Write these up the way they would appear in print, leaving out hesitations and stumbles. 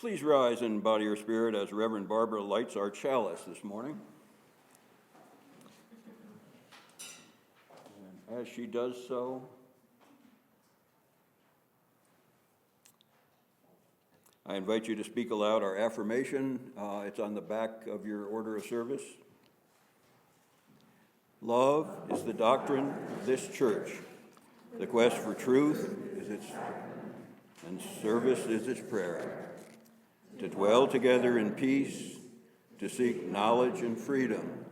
Please rise and bow to your spirit as Reverend Barbara lights our chalice this morning. And as she does so, I invite you to speak aloud our affirmation. It's on the back of your order of service. Love is the doctrine of this church. The quest for truth is its, and service is its prayer. To dwell together in peace, to seek knowledge and freedom,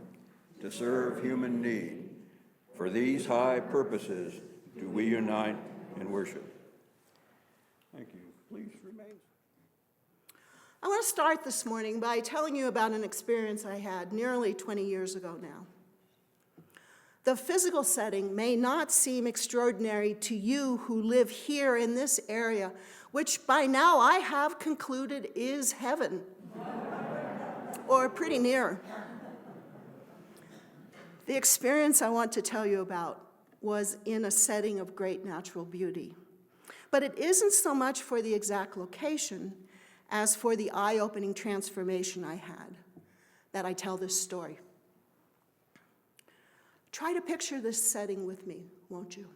to serve human need. For these high purposes do we unite in worship. Thank you. Please remain. I want to start this morning by telling you about an experience I had nearly 20 years ago now. The physical setting may not seem extraordinary to you who live here in this area, which by now I have concluded is heaven, or pretty near. The experience I want to tell you about was in a setting of great natural beauty. But it isn't so much for the exact location as for the eye-opening transformation I had that I tell this story. Try to picture this setting with me, won't you?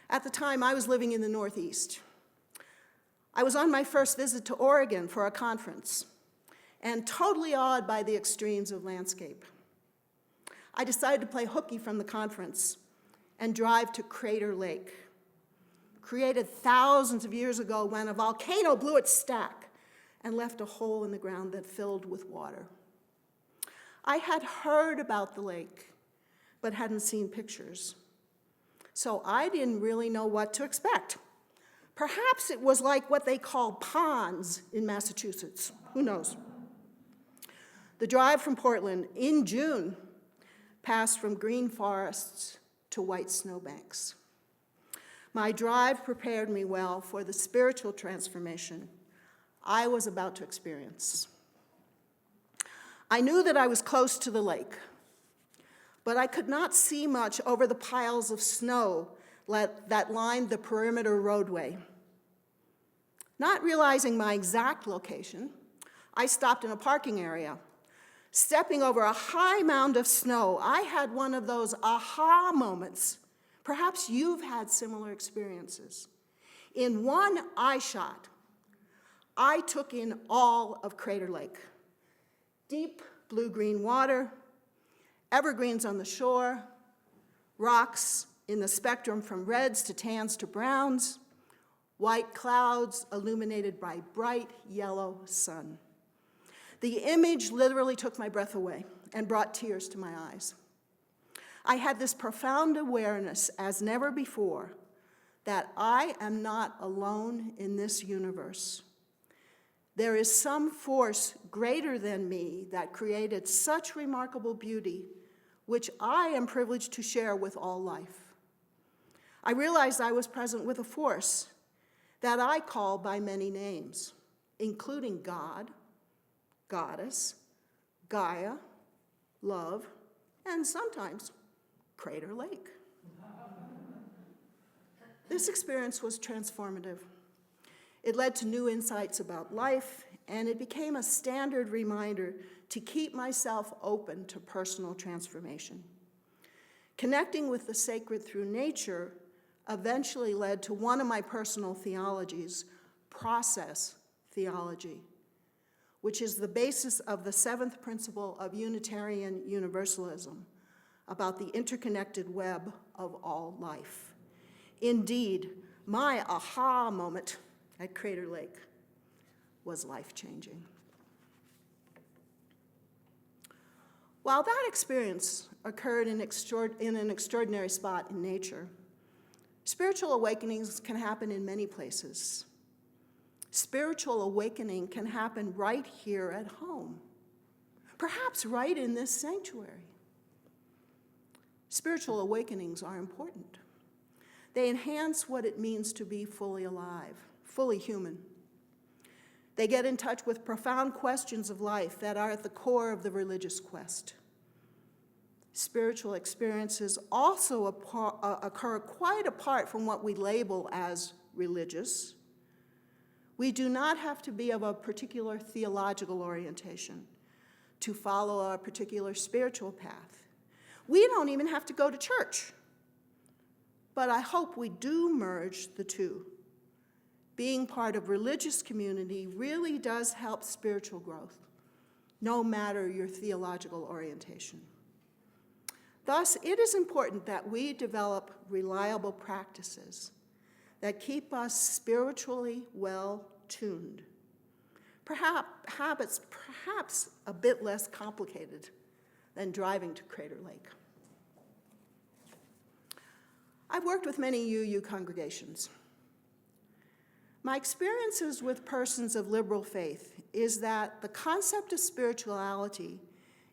At the time, I was living in the Northeast. I was on my first visit to Oregon for a conference, and totally awed by the extremes of landscape. I decided to play hooky from the conference and drive to Crater Lake, created thousands of years ago when a volcano blew its stack and left a hole in the ground that filled with water. I had heard about the lake, but hadn't seen pictures. So I didn't really know what to expect. Perhaps it was like what they call ponds in Massachusetts. Who knows? The drive from Portland in June passed from green forests to white snowbanks. My drive prepared me well for the spiritual transformation I was about to experience. I knew that I was close to the lake, but I could not see much over the piles of snow that lined the perimeter roadway. Not realizing my exact location, I stopped in a parking area. Stepping over a high mound of snow, I had one of those aha moments. Perhaps you've had similar experiences. In one eye shot, I took in all of Crater Lake. Deep blue-green water, evergreens on the shore, rocks in the spectrum from reds to tans to browns, white clouds illuminated by bright yellow sun. The image literally took my breath away and brought tears to my eyes. I had this profound awareness as never before that I am not alone in this universe. There is some force greater than me that created such remarkable beauty, which I am privileged to share with all life. I realized I was present with a force that I call by many names, including God, Goddess, Gaia, love, and sometimes Crater Lake. This experience was transformative. It led to new insights about life, and it became a standard reminder to keep myself open to personal transformation. Connecting with the sacred through nature eventually led to one of my personal theologies, process theology, which is the basis of the seventh principle of Unitarian Universalism about the interconnected web of all life. Indeed, my aha moment at Crater Lake was life-changing. While that experience occurred in an extraordinary spot in nature, spiritual awakenings can happen in many places. Spiritual awakening can happen right here at home, perhaps right in this sanctuary. Spiritual awakenings are important. They enhance what it means to be fully alive, fully human. They get in touch with profound questions of life that are at the core of the religious quest. Spiritual experiences also occur quite apart from what we label as religious. We do not have to be of a particular theological orientation to follow a particular spiritual path. We don't even have to go to church. But I hope we do merge the two. Being part of religious community really does help spiritual growth, no matter your theological orientation. Thus, it is important that we develop reliable practices that keep us spiritually well-tuned. Perhaps a bit less complicated than driving to Crater Lake. I've worked with many UU congregations. My experiences with persons of liberal faith is that the concept of spirituality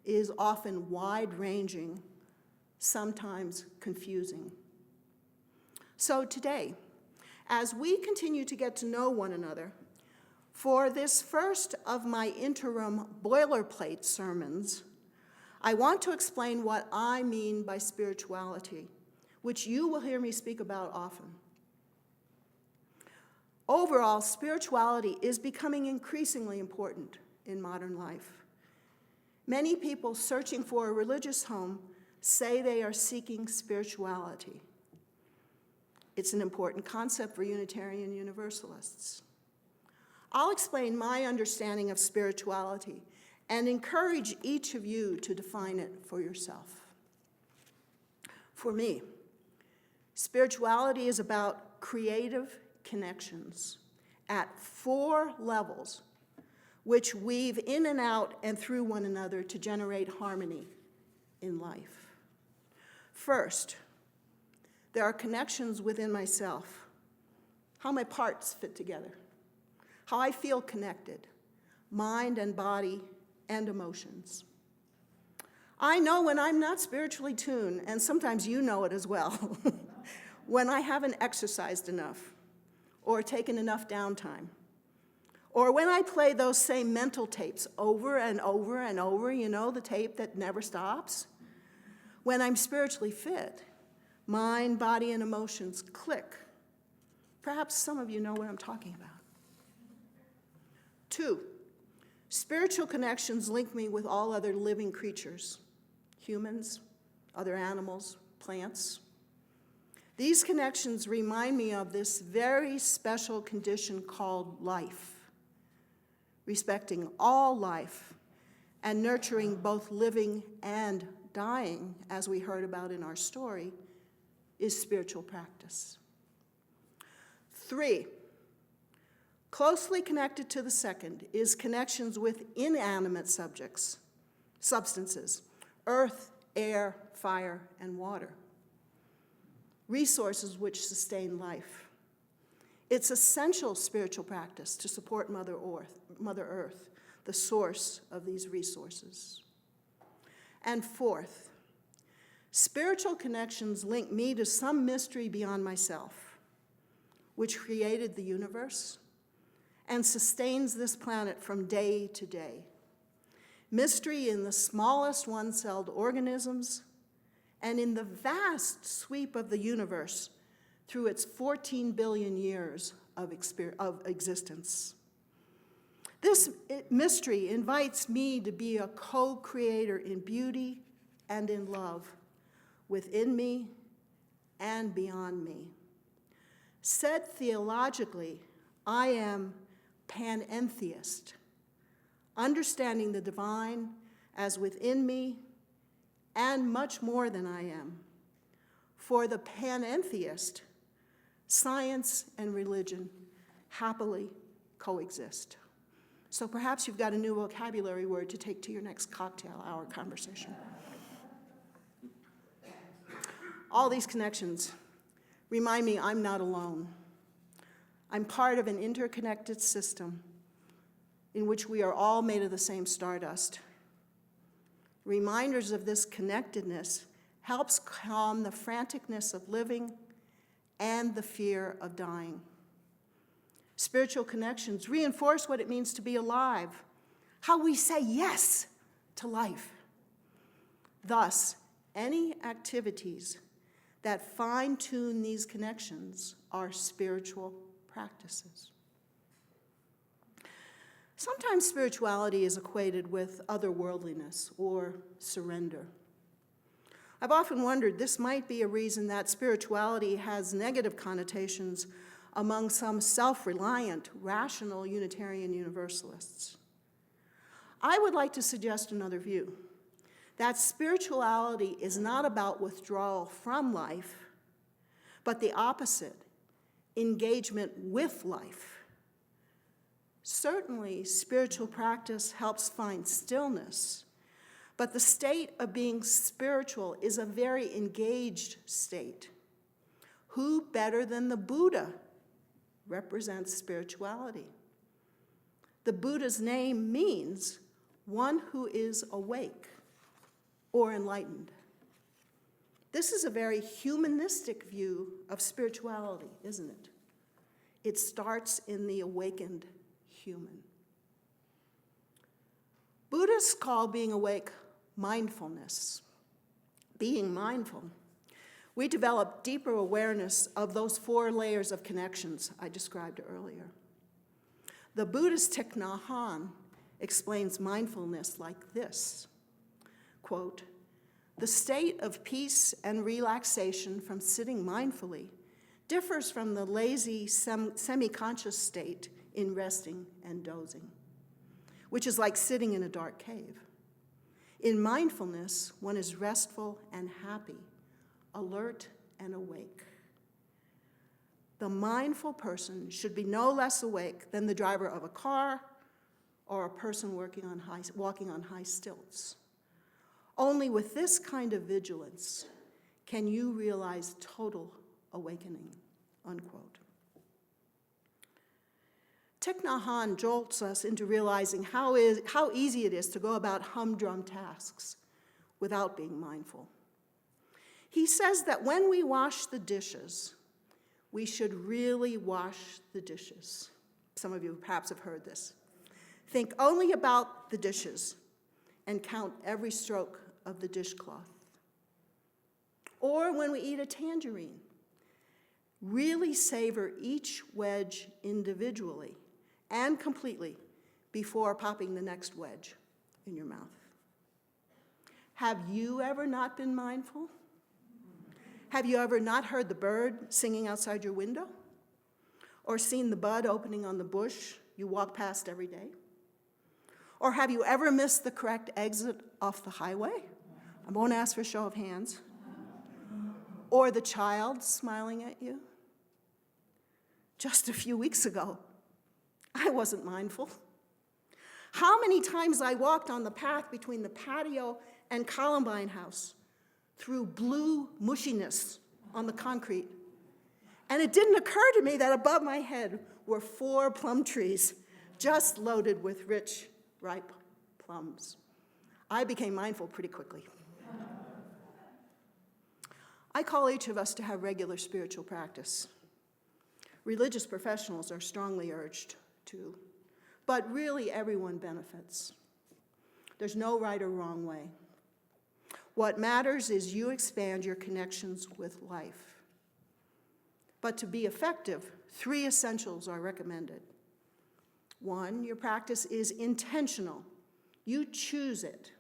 is often wide-ranging, sometimes confusing. So today, as we continue to get to know one another, for this first of my interim boilerplate sermons, I want to explain what I mean by spirituality, which you will hear me speak about often. Overall, spirituality is becoming increasingly important in modern life. Many people searching for a religious home say they are seeking spirituality. It's an important concept for Unitarian Universalists. I'll explain my understanding of spirituality and encourage each of you to define it for yourself. For me, spirituality is about creative connections at 4 levels, which weave in and out and through one another to generate harmony in life. First, there are connections within myself, how my parts fit together, how I feel connected, mind and body and emotions. I know when I'm not spiritually tuned, and sometimes you know it as well, when I haven't exercised enough or taken enough downtime, or when I play those same mental tapes over and over and over, you know, the tape that never stops. When I'm spiritually fit, mind, body, and emotions click. Perhaps some of you know what I'm talking about. 2, spiritual connections link me with all other living creatures, humans, other animals, plants. These connections remind me of this very special condition called life, respecting all life and nurturing both living and dying, as we heard about in our story, is spiritual practice. 3, closely connected to the second is connections with inanimate substances, earth, air, fire, and water, resources which sustain life. It's essential spiritual practice to support Mother Earth, the source of these resources. And 4th, spiritual connections link me to some mystery beyond myself, which created the universe and sustains this planet from day to day. Mystery in the smallest one-celled organisms and in the vast sweep of the universe through its 14 billion years of existence. This mystery invites me to be a co-creator in beauty and in love, within me and beyond me. Said theologically, I am panentheist, understanding the divine as within me and much more than I am. For the panentheist, science and religion happily coexist. So perhaps you've got a new vocabulary word to take to your next cocktail hour conversation. All these connections remind me I'm not alone. I'm part of an interconnected system in which we are all made of the same stardust. Reminders of this connectedness helps calm the franticness of living and the fear of dying. Spiritual connections reinforce what it means to be alive, how we say yes to life. Thus, any activities that fine-tune these connections are spiritual practices. Sometimes spirituality is equated with otherworldliness or surrender. I've often wondered this might be a reason that spirituality has negative connotations among some self-reliant, rational Unitarian Universalists. I would like to suggest another view, that spirituality is not about withdrawal from life, but the opposite, engagement with life. Certainly, spiritual practice helps find stillness, but the state of being spiritual is a very engaged state. Who better than the Buddha represents spirituality? The Buddha's name means one who is awake or enlightened. This is a very humanistic view of spirituality, isn't it? It starts in the awakened human. Buddhists call being awake mindfulness. Being mindful, we develop deeper awareness of those 4 layers of connections I described earlier. The Buddhist Thich Nhat Hanh explains mindfulness like this, quote, "The state of peace and relaxation from sitting mindfully differs from the lazy semi-conscious state in resting and dozing, which is like sitting in a dark cave. In mindfulness, one is restful and happy, alert and awake. The mindful person should be no less awake than the driver of a car or a person walking on high stilts. Only with this kind of vigilance can you realize total awakening," unquote. Thich Nhat Hanh jolts us into realizing how easy it is to go about humdrum tasks without being mindful. He says that when we wash the dishes, we should really wash the dishes. Some of you perhaps have heard this. Think only about the dishes and count every stroke of the dishcloth. Or when we eat a tangerine, really savor each wedge individually and completely before popping the next wedge in your mouth. Have you ever not been mindful? Have you ever not heard the bird singing outside your window? Or seen the bud opening on the bush you walk past every day? Or have you ever missed the correct exit off the highway? I won't ask for a show of hands. Or the child smiling at you? Just a few weeks ago, I wasn't mindful. How many times I walked on the path between the patio and Columbine House through blue mushiness on the concrete, and it didn't occur to me that above my head were 4 plum trees just loaded with rich, ripe plums. I became mindful pretty quickly. I call each of us to have regular spiritual practice. Religious professionals are strongly urged to, but really everyone benefits. There's no right or wrong way. What matters is you expand your connections with life. But to be effective, 3 essentials are recommended. 1, your practice is intentional. You choose it.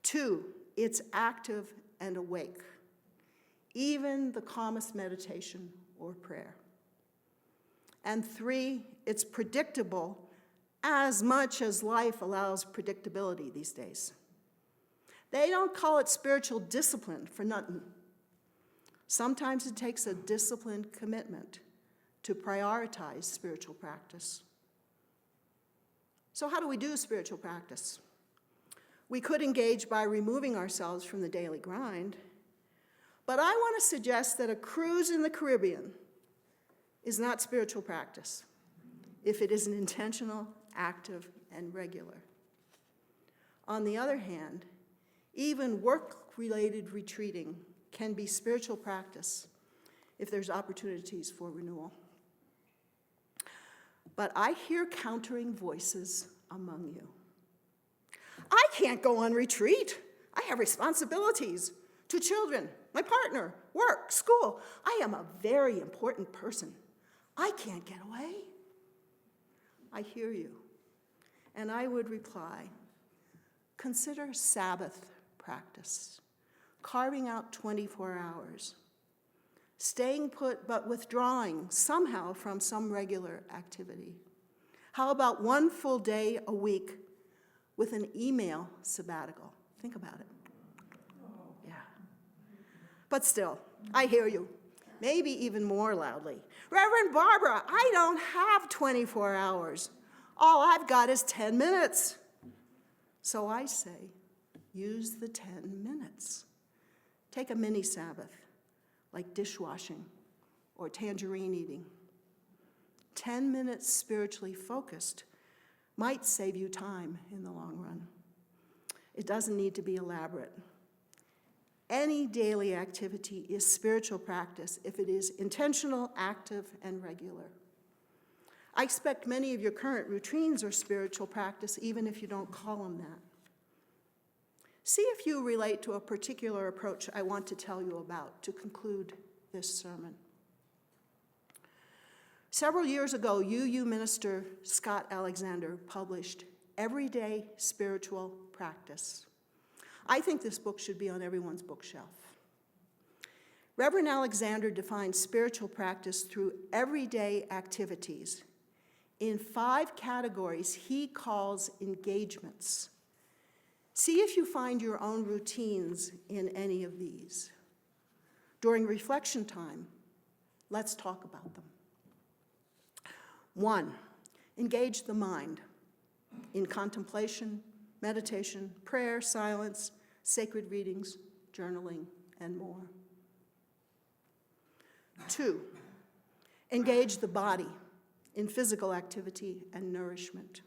2, it's active and awake, even the calmest meditation or prayer. And 3, it's predictable as much as life allows predictability these days. They don't call it spiritual discipline for nothing. Sometimes it takes a disciplined commitment to prioritize spiritual practice. So how do we do spiritual practice? We could engage by removing ourselves from the daily grind, but I want to suggest that a cruise in the Caribbean is not spiritual practice if it isn't intentional, active, and regular. On the other hand, even work-related retreating can be spiritual practice if there's opportunities for renewal. But I hear countering voices among you. I can't go on retreat. I have responsibilities to children, my partner, work, school. I am a very important person. I can't get away. I hear you. And I would reply, consider Sabbath practice, carving out 24 hours, staying put but withdrawing somehow from some regular activity. How about one full day a week with an email sabbatical? Think about it. Yeah. But still, I hear you. Maybe even more loudly. Reverend Barbara, I don't have 24 hours. All I've got is 10 minutes. So I say, use the 10 minutes. Take a mini Sabbath, like dishwashing or tangerine eating. 10 minutes spiritually focused might save you time in the long run. It doesn't need to be elaborate. Any daily activity is spiritual practice if it is intentional, active, and regular. I expect many of your current routines are spiritual practice, even if you don't call them that. See if you relate to a particular approach I want to tell you about to conclude this sermon. Several years ago, UU minister Scott Alexander published Everyday Spiritual Practice. I think this book should be on everyone's bookshelf. Reverend Alexander defines spiritual practice through everyday activities in 5 categories he calls engagements. See if you find your own routines in any of these. During reflection time, let's talk about them. 1, engage the mind in contemplation, meditation, prayer, silence, sacred readings, journaling, and more. 2, engage the body in physical activity and nourishment.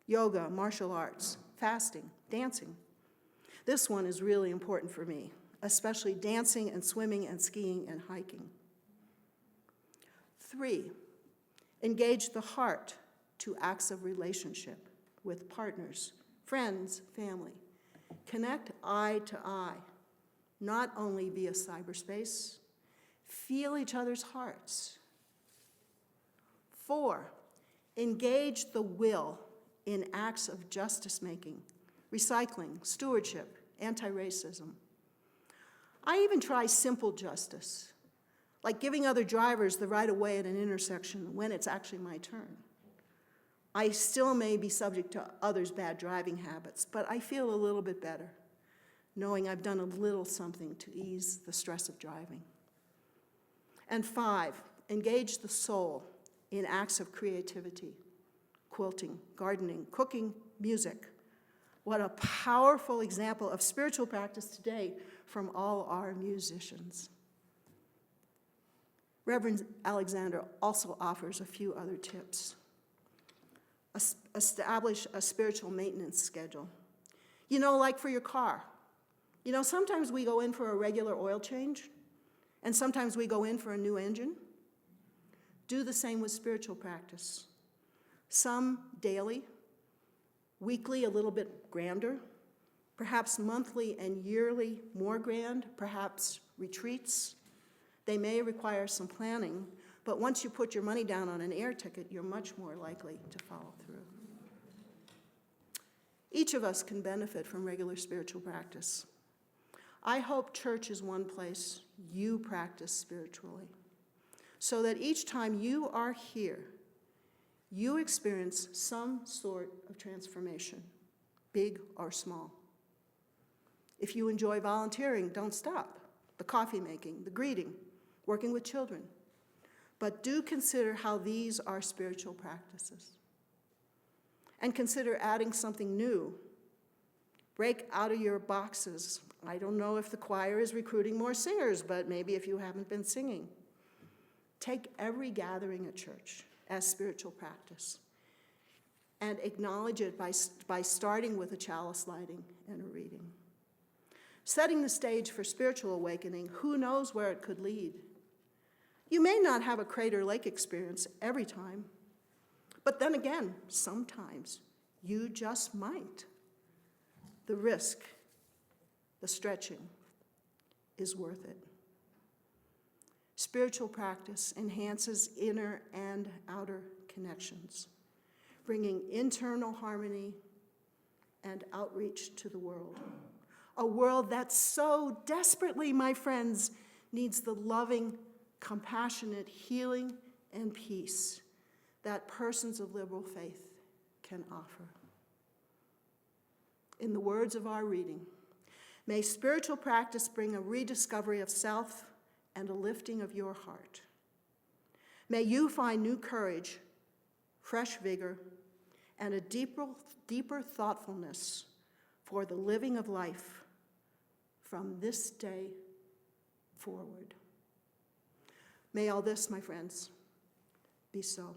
Yoga, martial arts, fasting, dancing. This one is really important for me, especially dancing and swimming and skiing and hiking. 3, engage the heart to acts of relationship with partners, friends, family. Connect eye to eye, not only via cyberspace. Feel each other's hearts. 4, engage the will in acts of justice-making, recycling, stewardship, anti-racism. I even try simple justice, like giving other drivers the right of way at an intersection when it's actually my turn. I still may be subject to others' bad driving habits, but I feel a little bit better knowing I've done a little something to ease the stress of driving. And 5, engage the soul in acts of creativity, quilting, gardening, cooking, music. What a powerful example of spiritual practice today from all our musicians. Reverend Alexander also offers a few other tips. Establish a spiritual maintenance schedule. You know, like for your car. You know, sometimes we go in for a regular oil change, and sometimes we go in for a new engine. Do the same with spiritual practice. Some daily, weekly a little bit grander, perhaps monthly and yearly more grand, perhaps retreats. They may require some planning, but once you put your money down on an air ticket, you're much more likely to follow through. Each of us can benefit from regular spiritual practice. I hope church is one place you practice spiritually, so that each time you are here, you experience some sort of transformation, big or small. If you enjoy volunteering, don't stop. The coffee making, the greeting, working with children. But do consider how these are spiritual practices. And consider adding something new. Break out of your boxes. I don't know if the choir is recruiting more singers, but maybe if you haven't been singing. Take every gathering at church as spiritual practice and acknowledge it by starting with a chalice lighting and a reading. Setting the stage for spiritual awakening, who knows where it could lead? You may not have a Crater Lake experience every time, but then again, sometimes you just might. The risk, the stretching, is worth it. Spiritual practice enhances inner and outer connections. bringing internal harmony and outreach to the world. A world that so desperately, my friends, needs the loving, compassionate healing and peace that persons of liberal faith can offer. In the words of our reading, may spiritual practice bring a rediscovery of self and a lifting of your heart. May you find new courage, fresh vigor, and a deeper thoughtfulness for the living of life from this day forward. May all this, my friends, be so.